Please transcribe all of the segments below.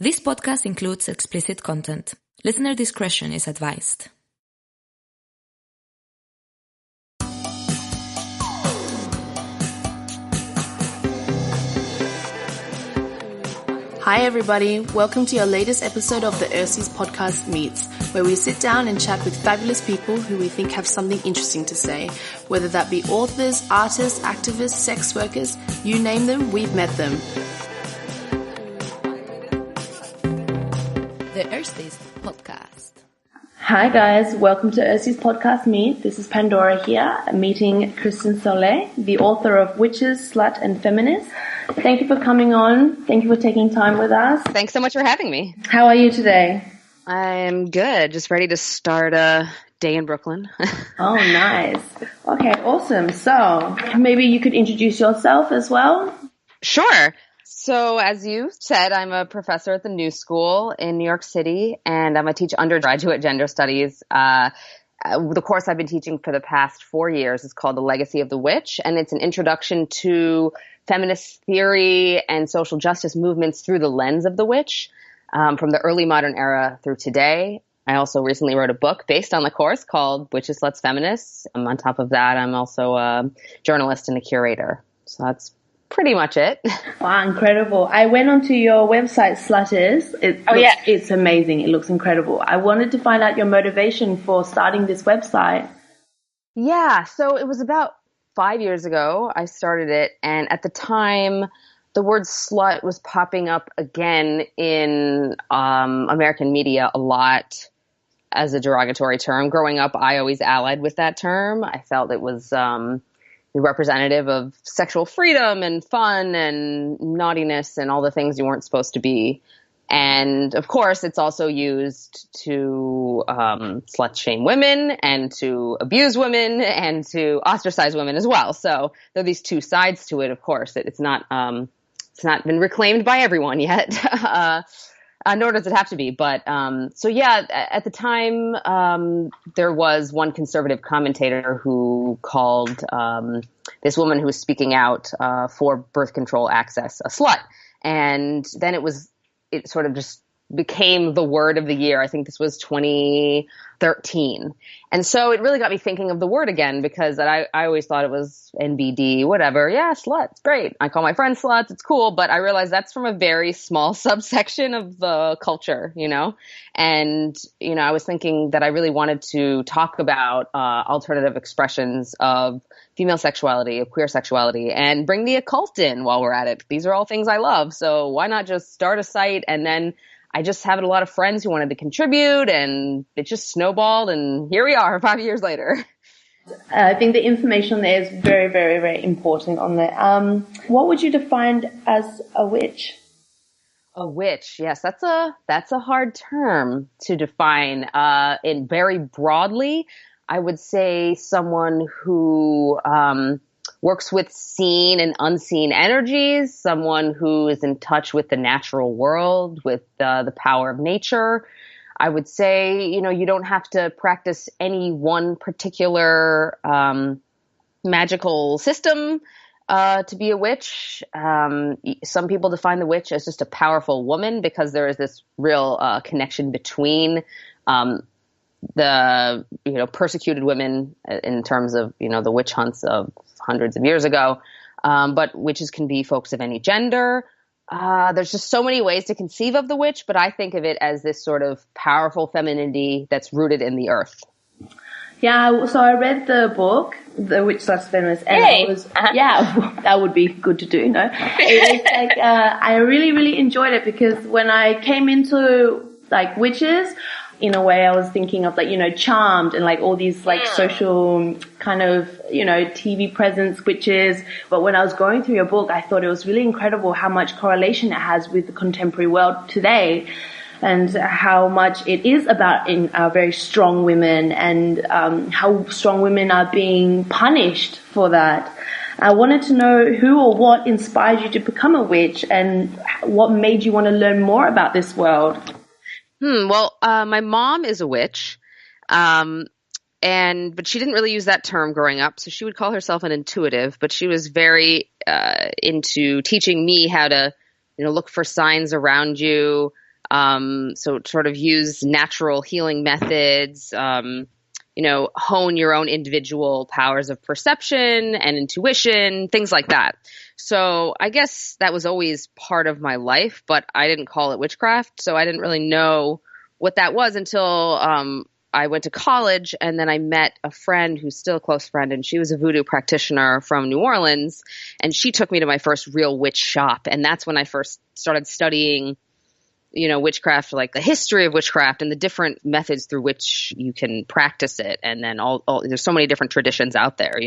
This podcast includes explicit content. Listener discretion is advised. Hi everybody, welcome to your latest episode of the Ersties Podcast Meets, where we sit down and chat with fabulous people who we think have something interesting to say. Whether that be authors, artists, activists, sex workers, you name them, we've met them. The Ersties Podcast. Hi guys, welcome to Ersties Podcast Meets. This is Pandora here, meeting Kristen Sollee, the author of Witches, Slut and Feminists. Thank you for coming on. Thank you for taking time with us. Thanks so much for having me. How are you today? I'm good. Just ready to start a day in Brooklyn. Oh, nice. Okay, awesome. So maybe you could introduce yourself as well. Sure. So as you said, I'm a professor at the New School in New York City, and I teach undergraduate gender studies. The course I've been teaching for the past 4 years is called The Legacy of the Witch, and it's an introduction to feminist theory and social justice movements through the lens of the witch, from the early modern era through today. I also recently wrote a book based on the course called Witches, Sluts, Feminists. On top of that, I'm also a journalist and a curator. So that's pretty much it. Wow, incredible. I went onto your website, Sluts. It's amazing. It looks incredible. I wanted to find out your motivation for starting this website. Yeah, so it was about 5 years ago I started it, and at the time the word slut was popping up again in American media a lot as a derogatory term. Growing up, I always allied with that term. I felt it was representative of sexual freedom and fun and naughtiness and all the things you weren't supposed to be. And of course, it's also used to slut shame women and to abuse women and to ostracize women as well. So there are these two sides to it. Of course, it's not been reclaimed by everyone yet, nor does it have to be. But so yeah, at the time, there was one conservative commentator who called this woman who was speaking out for birth control access a slut, and then it sort of just became the word of the year. I think this was 2013. And so it really got me thinking of the word again, because I always thought it was NBD, whatever. Yeah, sluts, great. I call my friends sluts. It's cool. But I realized that's from a very small subsection of the culture, And, I was thinking that I really wanted to talk about alternative expressions of female sexuality, of queer sexuality, and bring the occult in while we're at it. These are all things I love. So why not just start a site? And then I just had a lot of friends who wanted to contribute, and it just snowballed, and here we are 5 years later. I think the information there is very, very, very important on there. What would you define as a witch? A witch, yes, that's a hard term to define. In very broadly, I would say someone who works with seen and unseen energies, someone who is in touch with the natural world, with the power of nature. I would say, you don't have to practice any one particular magical system to be a witch. Some people define the witch as just a powerful woman, because there is this real connection between the persecuted women in terms of the witch hunts of hundreds of years ago, but witches can be folks of any gender. There's just so many ways to conceive of the witch, but I think of it as this sort of powerful femininity that's rooted in the earth. Yeah, so I read the book, The Witch, Sluts, Feminists, and it was, that would be good to do, no? It's like, I really, really enjoyed it, because when I came into witches, in a way I was thinking of Charmed and all these social kind of, TV presence witches. But when I was going through your book, I thought it was really incredible how much correlation it has with the contemporary world today, and how much it is about very strong women, and how strong women are being punished for that. I wanted to know who or what inspired you to become a witch, and what made you want to learn more about this world. Well, my mom is a witch, but she didn't really use that term growing up. So she would call herself an intuitive, but she was very into teaching me how to, look for signs around you, So sort of use natural healing methods, hone your own individual powers of perception and intuition, things like that. So I guess that was always part of my life, but I didn't call it witchcraft. So I didn't really know what that was until I went to college, and then I met a friend who's still a close friend, and she was a voodoo practitioner from New Orleans, and she took me to my first real witch shop. And that's when I first started studying witchcraft, like the history of witchcraft and the different methods through which you can practice it. And then there's so many different traditions out there,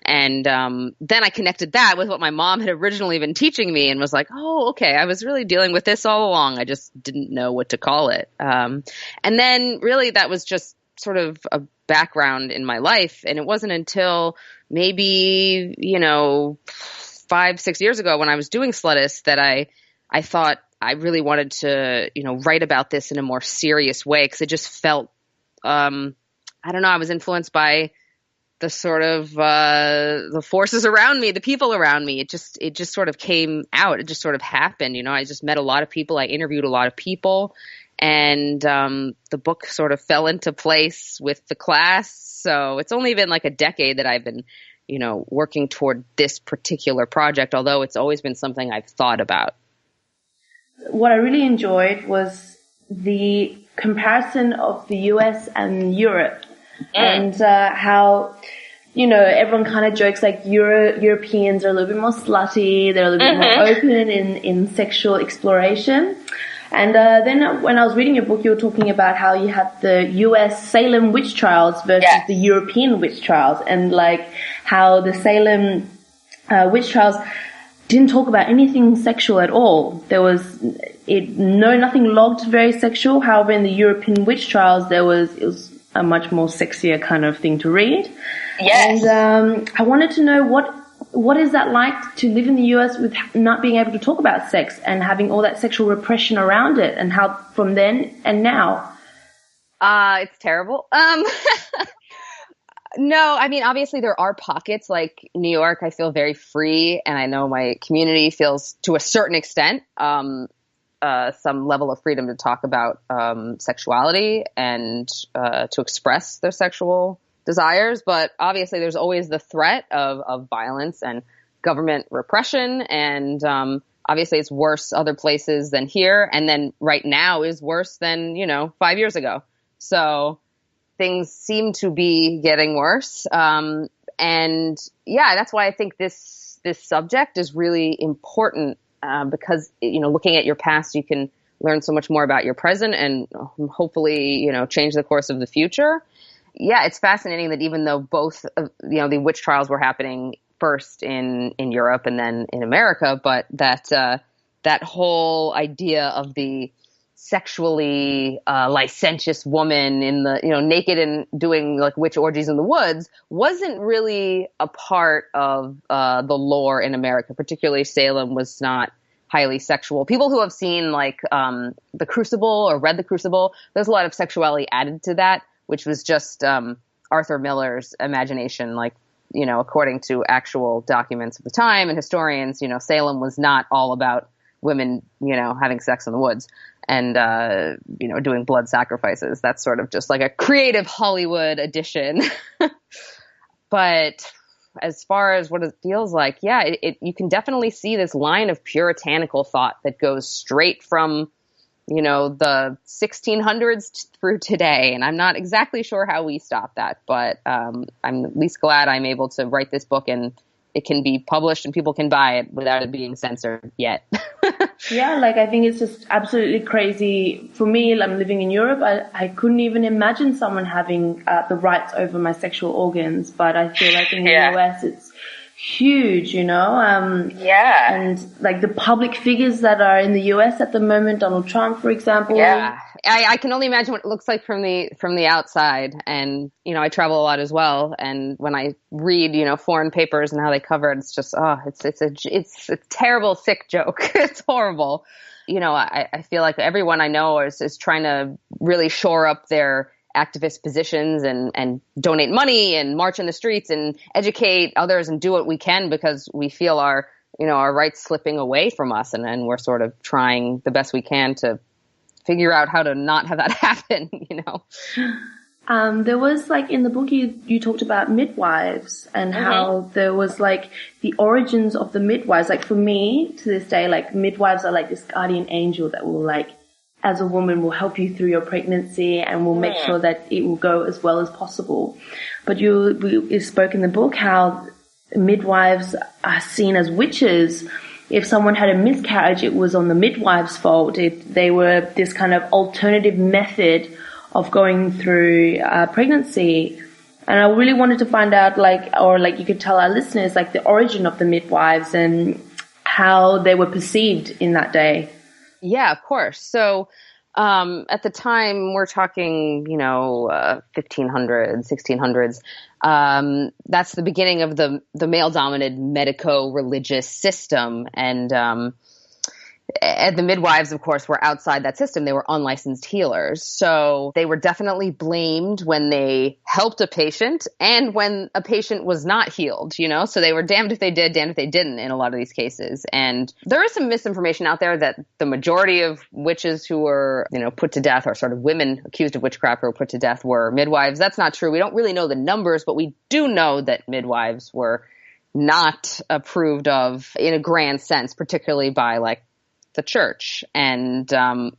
and then I connected that with what my mom had originally been teaching me and was like, oh, okay, I was really dealing with this all along. I just didn't know what to call it. And then really that was just sort of a background in my life. And it wasn't until maybe, 5-6 years ago when I was doing Slutist that I thought I really wanted to, write about this in a more serious way, because it just felt, I don't know, I was influenced by the sort of the forces around me, the people around me. It just sort of came out. It just sort of happened. I just met a lot of people. I interviewed a lot of people, and the book sort of fell into place with the class. So it's only been like a decade that I've been, working toward this particular project, although it's always been something I've thought about. What I really enjoyed was the comparison of the US and Europe, and how, everyone kind of jokes like Europeans are a little bit more slutty, they're a little bit more open in sexual exploration. And then when I was reading your book, you were talking about how you had the US Salem witch trials versus the European witch trials, and like how the Salem witch trials didn't talk about anything sexual at all. There was nothing logged very sexual. However, in the European witch trials, it was a much more sexier kind of thing to read. Yes. And I wanted to know what is that like to live in the US with not being able to talk about sex and having all that sexual repression around it, and how from then and now. It's terrible. No, I mean, obviously there are pockets like New York. I feel very free, and I know my community feels to a certain extent some level of freedom to talk about sexuality and to express their sexual desires. But obviously there's always the threat of violence and government repression, and obviously it's worse other places than here, and then right now is worse than 5 years ago. So things seem to be getting worse. And yeah, that's why I think this subject is really important, because, looking at your past, you can learn so much more about your present and hopefully, change the course of the future. Yeah, it's fascinating that even though both, the witch trials were happening first in Europe and then in America, but that whole idea of the sexually licentious woman in the naked and doing like witch orgies in the woods wasn't really a part of the lore in America. Particularly Salem was not highly sexual. People who have seen like The Crucible or read The Crucible, there's a lot of sexuality added to that, which was just Arthur Miller's imagination. Like, according to actual documents of the time and historians, Salem was not all about women, having sex in the woods and, doing blood sacrifices. That's sort of just like a creative Hollywood addition. But as far as what it feels like, yeah, you can definitely see this line of puritanical thought that goes straight from, the 1600s through today. And I'm not exactly sure how we stop that, but I'm at least glad I'm able to write this book and it can be published and people can buy it without it being censored yet. Yeah, like I think it's just absolutely crazy. For me, I'm living in Europe. I couldn't even imagine someone having the rights over my sexual organs, but I feel like in the US it's huge, Yeah. And like the public figures that are in the US at the moment, Donald Trump, for example. Yeah. I can only imagine what it looks like from the outside. And, I travel a lot as well. And when I read, foreign papers and how they cover it, it's just, it's a terrible, sick joke. It's horrible. I feel like everyone I know is trying to really shore up their activist positions and donate money and march in the streets and educate others and do what we can, because we feel our rights slipping away from us. And we're sort of trying the best we can to figure out how to not have that happen, There was like in the book you talked about midwives and how there was like the origins of the midwives. Like for me to this day, like midwives are like this guardian angel that will like, as a woman, will help you through your pregnancy and will make sure that it will go as well as possible. But you spoke in the book how midwives are seen as witches. If someone had a miscarriage, it was on the midwife's fault. They were this kind of alternative method of going through pregnancy. And I really wanted to find out, you could tell our listeners, like, the origin of the midwives and how they were perceived in that day. Yeah, of course. So at the time, we're talking, 1500s, 1600s. That's the beginning of the male-dominated medico-religious system. And the midwives, of course, were outside that system. They were unlicensed healers. So they were definitely blamed when they helped a patient and when a patient was not healed, So they were damned if they did, damned if they didn't in a lot of these cases. And there is some misinformation out there that the majority of witches who were, put to death, or sort of women accused of witchcraft who were put to death, were midwives. That's not true. We don't really know the numbers, but we do know that midwives were not approved of in a grand sense, particularly by the church. And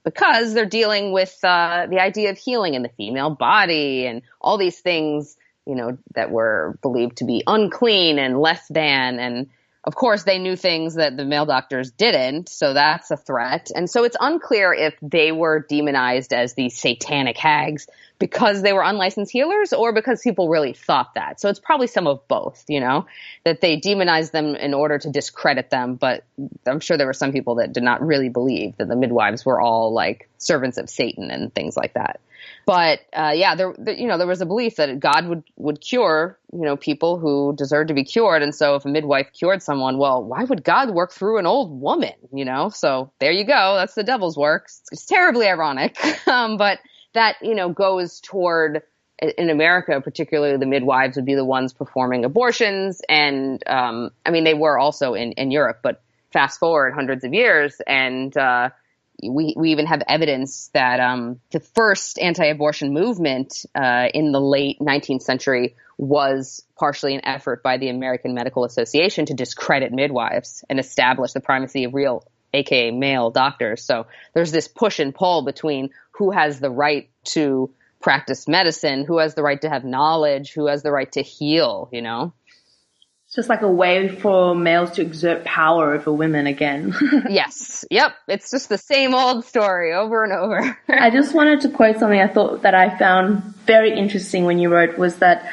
because they're dealing with the idea of healing in the female body and all these things, that were believed to be unclean and less than. And of course, they knew things that the male doctors didn't. So that's a threat. And so it's unclear if they were demonized as these satanic hags because they were unlicensed healers or because people really thought that. So it's probably some of both, that they demonized them in order to discredit them. But I'm sure there were some people that did not really believe that the midwives were all like servants of Satan and things like that. But there was a belief that God would cure, people who deserved to be cured. And so if a midwife cured someone, well, why would God work through an old woman, So there you go. That's the devil's work. It's terribly ironic. But that, goes toward, in America, particularly the midwives would be the ones performing abortions. And, they were also in Europe, but fast forward hundreds of years and, we even have evidence that the first anti-abortion movement in the late 19th century was partially an effort by the American Medical Association to discredit midwives and establish the primacy of real, aka male doctors. So there's this push and pull between who has the right to practice medicine, who has the right to have knowledge, who has the right to heal, It's just like a way for males to exert power over women again. Yes. Yep. It's just the same old story over and over. I just wanted to quote something I thought that I found very interesting when you wrote was that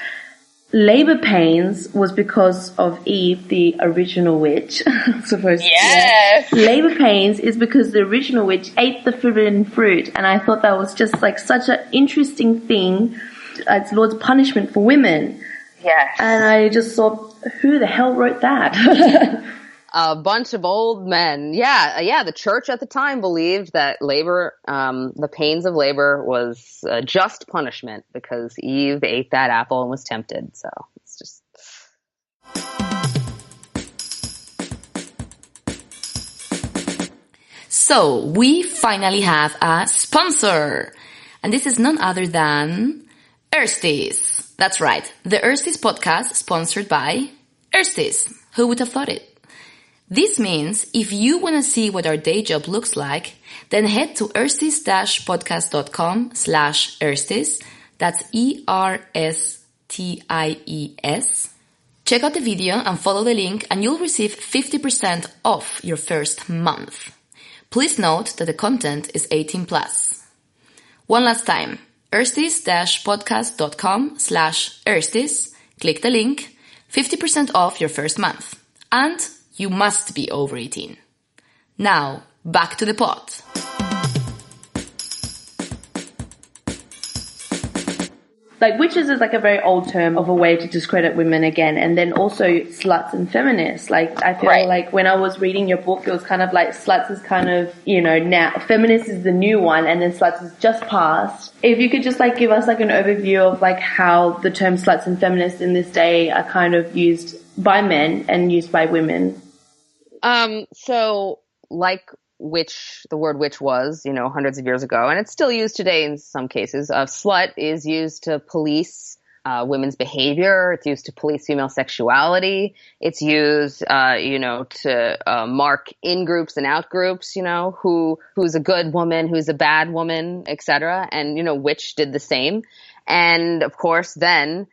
labor pains was because of Eve, the original witch. Supposed yes. To. Labor pains is because the original witch ate the forbidden fruit. And I thought that was just like such an interesting thing. It's Lord's punishment for women. Yes. And I just thought, who the hell wrote that? A bunch of old men. Yeah. The church at the time believed that labor, the pains of labor was just punishment because Eve ate that apple and was tempted. So it's just. So we finally have a sponsor. And this is none other than Ersties. That's right. The Ersties podcast sponsored by Ersties. Who would have thought it? This means if you want to see what our day job looks like, then head to ersties-podcast.com/Ersties. That's ERSTIES. Check out the video and follow the link and you'll receive 50% off your first month. Please note that the content is 18+. One last time, ersties-podcast.com/Ersties. Click the link, 50% off your first month. And you must be over 18. Now, back to the pot. Like, witches is like a very old term of a way to discredit women again. And then also sluts and feminists. Like, I feel like when I was reading your book, it was kind of like sluts is kind of, now feminist is the new one and then sluts is just past. If you could just like give us like an overview of like how the term sluts and feminists in this day are kind of used by men and used by women. So like witch, the word witch was, hundreds of years ago, and it's still used today in some cases. Slut is used to police women's behavior. It's used to police female sexuality. It's used, to mark in groups and out groups, who's a good woman, who's a bad woman, etc. And, witch did the same. And of course, then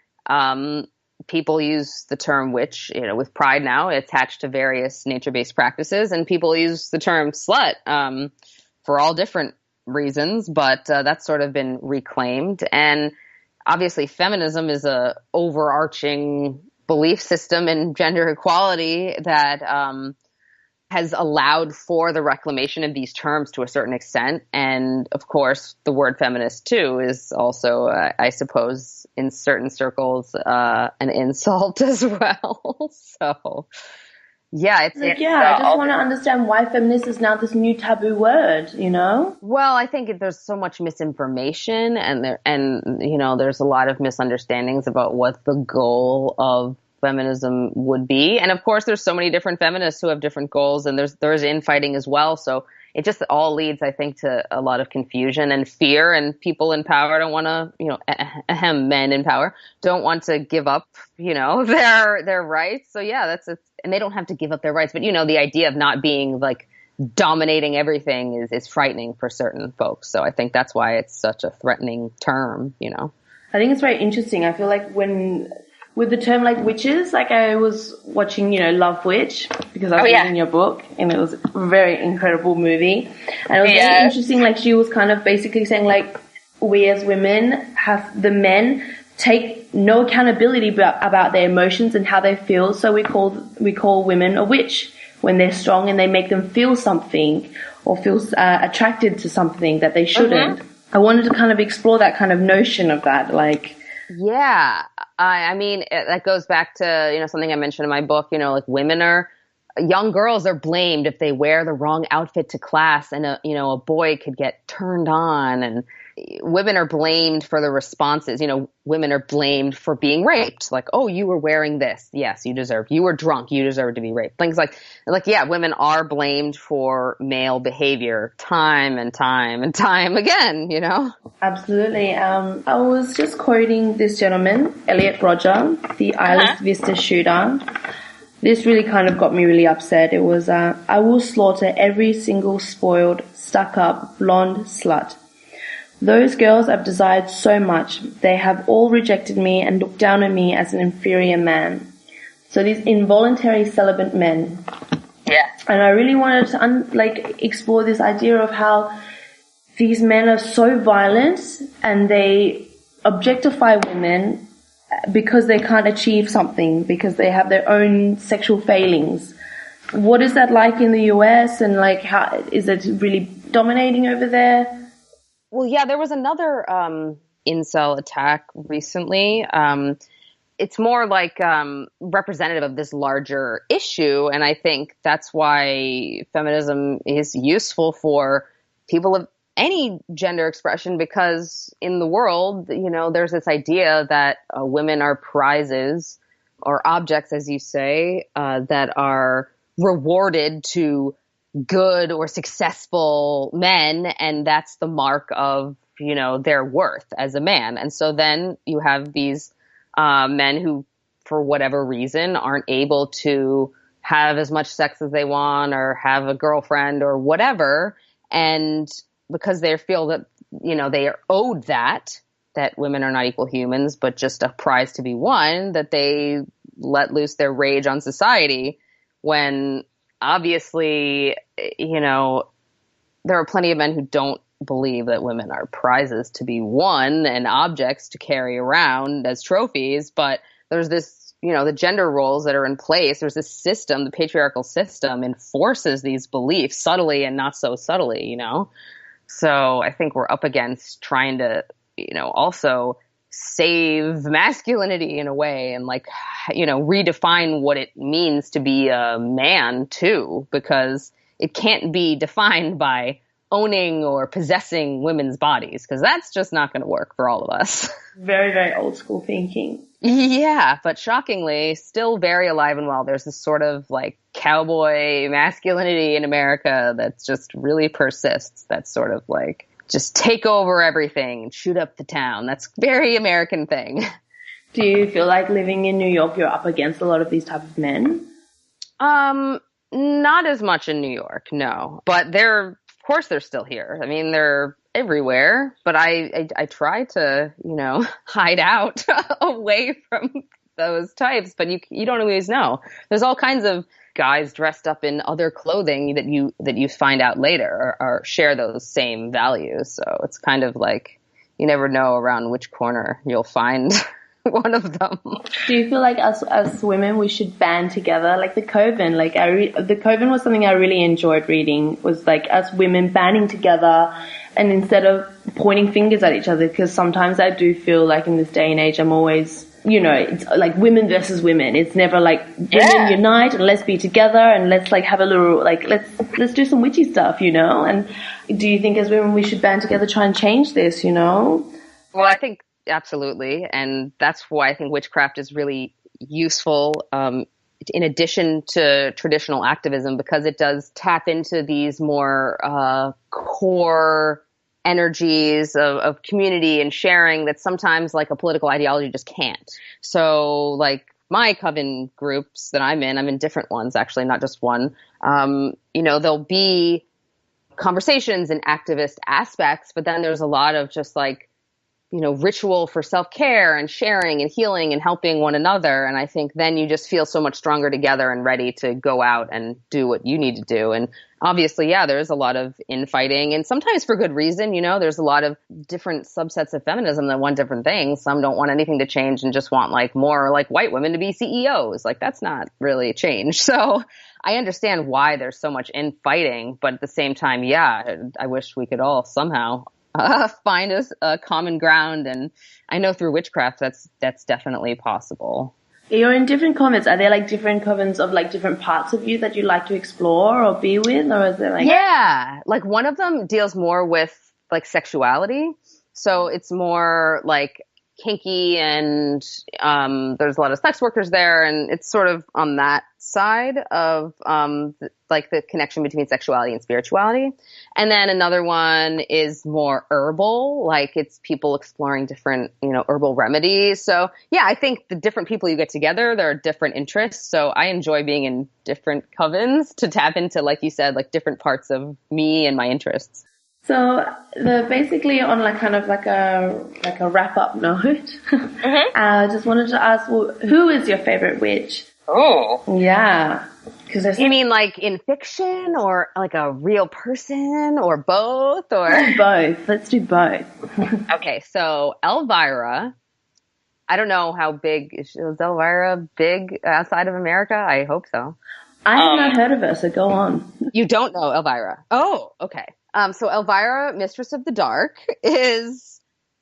people use the term witch, with pride now attached to various nature-based practices, and people use the term slut for all different reasons, but that's sort of been reclaimed. And obviously, feminism is a overarching belief system in gender equality that has allowed for the reclamation of these terms to a certain extent. And of course, the word feminist too is also, I suppose, in certain circles, an insult as well. So, yeah, I just want to understand why feminist is now this new taboo word, Well, I think there's so much misinformation and there's a lot of misunderstandings about what the goal of feminism would be. And of course, there's so many different feminists who have different goals, and there's infighting as well. So it just all leads, I think, to a lot of confusion and fear, and people in power don't want to, men in power don't want to give up, their rights. So yeah, and they don't have to give up their rights, but the idea of not being like dominating everything is frightening for certain folks. So I think that's why it's such a threatening term, I think it's very interesting. I feel like with the term like witches, like I was watching, Love Witch, because I was reading your book, and it was a very incredible movie. And it was very interesting, like she was kind of basically saying like, we as women the men take no accountability about their emotions and how they feel. So we call women a witch when they're strong, and they make them feel something or feel attracted to something that they shouldn't. I wanted to kind of explore that kind of notion of that, like. Yeah. I mean, that goes back to, something I mentioned in my book, like young girls are blamed if they wear the wrong outfit to class, and a boy could get turned on, and women are blamed for the responses. Women are blamed for being raped. Like, oh, you were wearing this. Yes, you were drunk. You deserve to be raped. Things like, yeah, women are blamed for male behavior time and time and time again, Absolutely. I was just quoting this gentleman, Elliot Rodger, the Isla Vista shooter. This really kind of got me really upset. It was, I will slaughter every single spoiled, stuck-up, blonde slut. Those girls I've desired so much. They have all rejected me and looked down on me as an inferior man. So these involuntary celibate men. Yeah. And I really wanted to explore this idea of how these men are so violent and they objectify women because they can't achieve something, because they have their own sexual failings. What is that like in the US, and how is it really dominating over there? Well, yeah, there was another incel attack recently. It's more like representative of this larger issue, and I think that's why feminism is useful for people of any gender expression, because in the world, there's this idea that women are prizes or objects, as you say, that are rewarded to good or successful men, and that's the mark of, their worth as a man. And so then you have these men who, for whatever reason, aren't able to have as much sex as they want or have a girlfriend or whatever, and because they feel that, they are owed that women are not equal humans, but just a prize to be won, that they let loose their rage on society, when obviously, there are plenty of men who don't believe that women are prizes to be won and objects to carry around as trophies. But there's this, the gender roles that are in place. There's this system, the patriarchal system, enforces these beliefs subtly and not so subtly, So I think we're up against trying to, also save masculinity in a way, and redefine what it means to be a man too, because it can't be defined by owning or possessing women's bodies, because that's just not going to work for all of us. Very, very old school thinking. Yeah, but shockingly, still very alive and well. There's this sort of like cowboy masculinity in America that's just really persists. That's sort of like just take over everything and shoot up the town. That's a very American thing. Do you feel like living in New York, you're up against a lot of these type of men? Not as much in New York, no. But of course they're still here. I mean, they're everywhere, but I try to, hide out away from those types, but you don't always know. There's all kinds of guys dressed up in other clothing that you find out later or share those same values. So it's kind of like you never know around which corner you'll find one of them. Do you feel like as women we should band together, like the Coven? Like the Coven was something I really enjoyed reading. Was like us women banding together, and instead of pointing fingers at each other, because sometimes I do feel like in this day and age I'm always, it's like women versus women. It's never like women unite and let's be together and let's like have a little like let's do some witchy stuff, And do you think as women we should band together, try and change this? Well, I think. Absolutely. And that's why I think witchcraft is really useful in addition to traditional activism, because it does tap into these more core energies of community and sharing that sometimes like a political ideology just can't. So like my coven groups that I'm in different ones, actually, not just one. There'll be conversations and activist aspects, but then there's a lot of just like, ritual for self-care and sharing and healing and helping one another. And I think then you just feel so much stronger together and ready to go out and do what you need to do. And obviously, there's a lot of infighting and sometimes for good reason. There's a lot of different subsets of feminism that want different things. Some don't want anything to change and just want like more like white women to be CEOs. Like that's not really change. So I understand why there's so much infighting, but at the same time, I wish we could all somehow find a common ground, and I know through witchcraft that's definitely possible. You're in different covens. Are there like different covens of like different parts of you that you like to explore or be with, or is it like? Yeah, like one of them deals more with like sexuality, so it's more like kinky, and there's a lot of sex workers there, and it's sort of on that side of like the connection between sexuality and spirituality. And then another one is more herbal, like it's people exploring different, herbal remedies. So I think the different people you get together, there are different interests. So I enjoy being in different covens to tap into, like you said, like different parts of me and my interests. So basically on like kind of like a wrap up note, I just wanted to ask, who is your favorite witch? Oh. Yeah. You mean like in fiction or like a real person or both? Or both. Let's do both. Okay, so Elvira, I don't know how big is Elvira big outside of America? I hope so. I have not heard of her, so go on. You don't know Elvira? Oh, okay. So Elvira, Mistress of the Dark,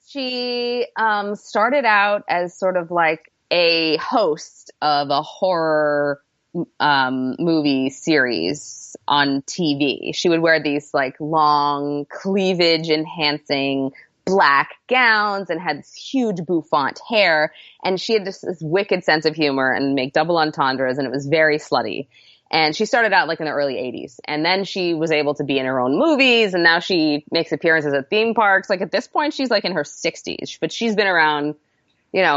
she started out as sort of like a host of a horror movie series on TV. She would wear these like long cleavage enhancing black gowns and had this huge bouffant hair. And she had just this wicked sense of humor and make double entendres, and it was very slutty. And she started out like in the early 80s. And then she was able to be in her own movies, and now she makes appearances at theme parks. Like at this point, she's like in her 60s, but she's been around,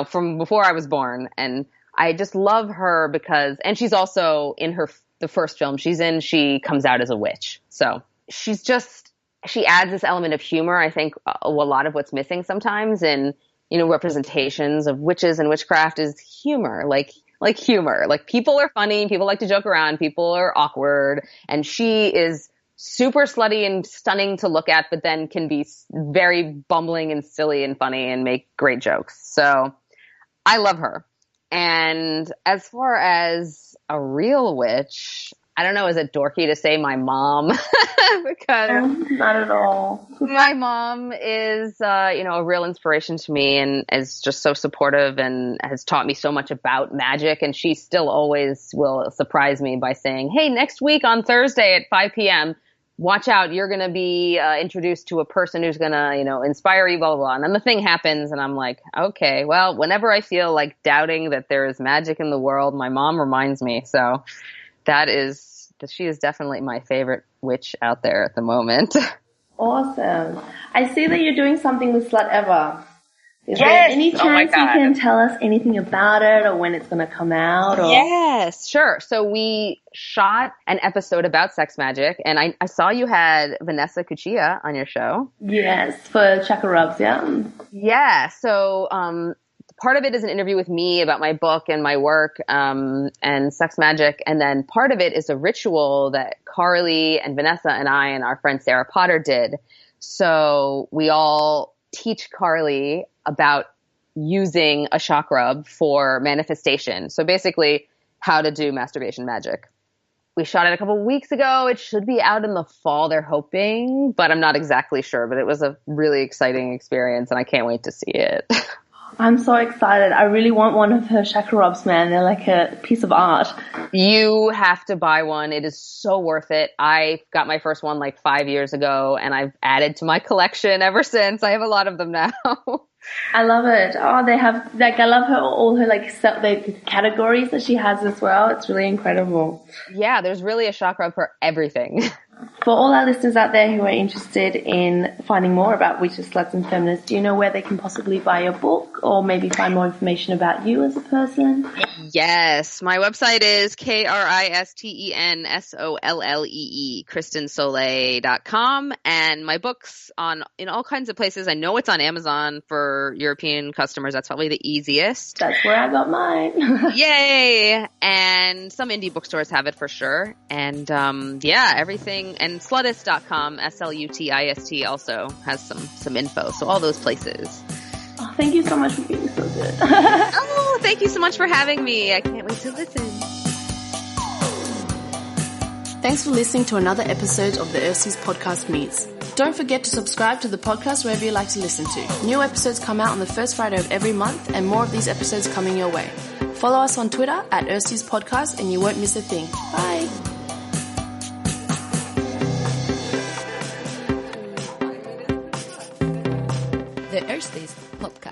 from before I was born. And I just love her because, and she's also in the first film she's in, she comes out as a witch. So she adds this element of humor. I think a lot of what's missing sometimes in, representations of witches and witchcraft is humor, like humor. Like people are funny, people like to joke around, people are awkward, and she is super slutty and stunning to look at, but then can be very bumbling and silly and funny and make great jokes. So I love her. And as far as a real witch, I don't know, is it dorky to say my mom? Because not at all. My mom is, a real inspiration to me and is just so supportive and has taught me so much about magic. And she still always will surprise me by saying, hey, next week on Thursday at 5 p.m., watch out, you're going to be introduced to a person who's going to, inspire you, blah, blah, blah. And then the thing happens and I'm like, okay, well, whenever I feel like doubting that there is magic in the world, my mom reminds me. So she is definitely my favorite witch out there at the moment. Awesome. I see that you're doing something with Slut Ever. Is there any chance you can tell us anything about it or when it's going to come out? Or? Yes, sure. So we shot an episode about sex magic, and I saw you had Vanessa Cuccia on your show. Yes, for Chakra Rubs, yeah. Yeah, so part of it is an interview with me about my book and my work and sex magic, and then part of it is a ritual that Carly and Vanessa and I and our friend Sarah Potter did. So we all teach Carly about using a shock rub for manifestation. So basically how to do masturbation magic. We shot it a couple weeks ago. It should be out in the fall, they're hoping, but I'm not exactly sure. But it was a really exciting experience and I can't wait to see it. I'm so excited. I really want one of her chakra rubs, man. They're like a piece of art. You have to buy one. It is so worth it. I got my first one like 5 years ago and I've added to my collection ever since. I have a lot of them now. I love it. Oh, they have, like, I love all her, like, the categories that she has as well. It's really incredible. Yeah, there's really a shock rub for everything. For all our listeners out there who are interested in finding more about witches, sluts, and feminists, do you know where they can possibly buy your book or maybe find more information about you as a person? Yes, my website is KristenSollee, KristenSollee.com, and my book's in all kinds of places. I know it's on Amazon for European customers. That's probably the easiest. That's where I got mine. Yay! And some indie bookstores have it for sure. And everything. And slutist.com, SLUTIST, also has some info. So all those places. Oh, thank you so much for being so good. Oh, thank you so much for having me. I can't wait to listen. Thanks for listening to another episode of the Ersties Podcast Meets. Don't forget to subscribe to the podcast wherever you like to listen to. New episodes come out on the first Friday of every month, and more of these episodes coming your way. Follow us on Twitter at Ersties Podcast and you won't miss a thing. Bye. The Ersties Podcast.